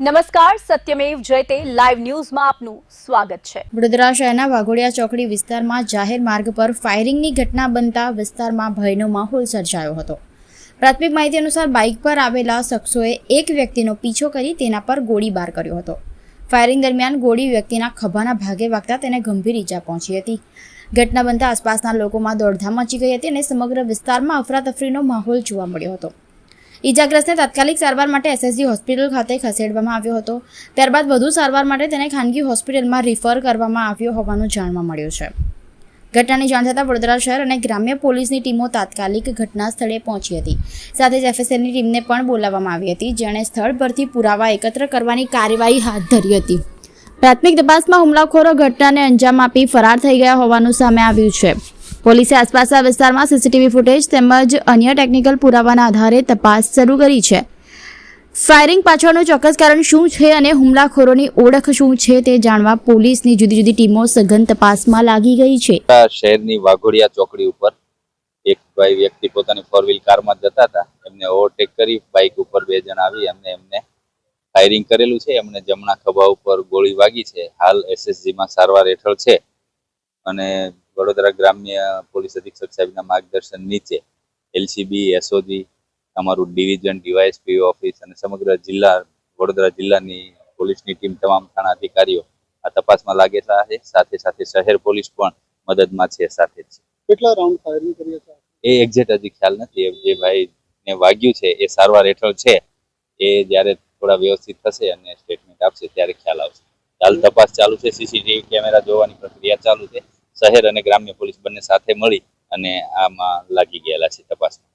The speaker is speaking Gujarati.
નમસ્કાર, સત્યમેવ જયતે લાઈવ ન્યૂઝમાં આપનું સ્વાગત છે। વડોદરા શહેરના વાઘોડિયા ચોકડી વિસ્તારમાં જાહેર માર્ગ પર ફાયરિંગની ઘટના બનતા વિસ્તારમાં ભયનો માહોલ સર્જાયો હતો। પ્રાથમિક માહિતી અનુસાર બાઇક પર આવેલા શખ્સોએ એક વ્યક્તિનો પીછો કરી તેના પર ગોળીબાર કર્યો હતો। ફાયરિંગ દરમિયાન ગોળી વ્યક્તિના ખભાના ભાગે વાગતા તેને ગંભીર ઈજા પહોંચી હતી। ઘટના બનતા આસપાસના લોકોમાં દોડધામ મચી ગઈ હતી અને સમગ્ર વિસ્તારમાં અફરાતફરીનો માહોલ જોવા મળ્યો હતો। ઈજાગ્રસ્તને તાત્કાલિક સારવાર માટે એસએસજી હોસ્પિટલ ખાતે ખસેડવામાં આવ્યો હતો। ત્યારબાદ વધુ સારવાર માટે તેને ખાનગી હોસ્પિટલમાં રિફર કરવામાં આવ્યો હોવાનું જાણવા મળ્યું છે। ઘટનાની જાણ થતાં વડોદરા શહેર અને ગ્રામ્ય પોલીસની ટીમો તાત્કાલિક ઘટના સ્થળે પહોંચી હતી। સાથે જ એફએસએલની ટીમને પણ બોલાવવામાં આવી હતી, જેણે સ્થળ પરથી પુરાવા એકત્ર કરવાની કાર્યવાહી હાથ ધરી હતી। પ્રાથમિક તપાસમાં હુમલાખોરો ઘટનાને અંજામ આપી ફરાર થઈ ગયા હોવાનું સામે આવ્યું છે। પોલીસે આસપાસના વિસ્તારમાં સીસીટીવી ફૂટેજ તેમજ અન્ય ટેકનિકલ પુરાવાના આધારે તપાસ શરૂ કરી છે। ફાયરિંગ પાછળનું ચોક્કસ કારણ શું છે અને હુમલાખોરોની ઓળખ શું છે તે જાણવા પોલીસની જુદી જુદી ટીમો સઘન તપાસમાં લાગી ગઈ છે। શહેરની વાઘોડિયા ચોકડી ઉપર એક વ્યક્તિ પોતાની 4 વ્હીલ કારમાં જતા હતા। એમને ઓવરટેક કરી બાઇક ઉપર 2 જણ આવી એમને ફાયરિંગ કરેલું છે। એમને જમણા ખભા ઉપર ગોળી વાગી છે। હાલ એસએસજીમાં સારવાર હેઠળ છે અને વડોદરા ગ્રામ્ય પોલીસ અધિક્ષક સાહેબના માર્ગદર્શન નીચે એલસીબી, એસઓજી, અમારું ડિવિઝન, ડીવાયએસપી ઓફિસ અને સમગ્ર જિલ્લા વડોદરા જિલ્લાની પોલીસની ટીમ, તમામ થાણા અધિકારીઓ આ તપાસમાં લાગેલા છે। સાથે સાથે શહેર પોલીસ પણ મદદમાં છે સાથે જ। કેટલા રાઉન્ડ ફાયરિંગ કર્યા હતા એ એક્ઝેક્ટ હજી ખ્યાલ નથી। જે ભાઈને વાગ્યું છે એ સારવાર હેઠળ છે। એ જ્યારે થોડા વ્યવસ્થિત થશે અને સ્ટેટમેન્ટ આપશે ત્યારે ખ્યાલ આવશે। હાલ તપાસ ચાલુ છે, સીસીટીવી કેમેરા જોવાની પ્રક્રિયા ચાલુ છે। શહેર અને ગ્રામ્ય પોલીસ બંને સાથે મળી અને આમાં લાગી ગયેલા છે તપાસમાં।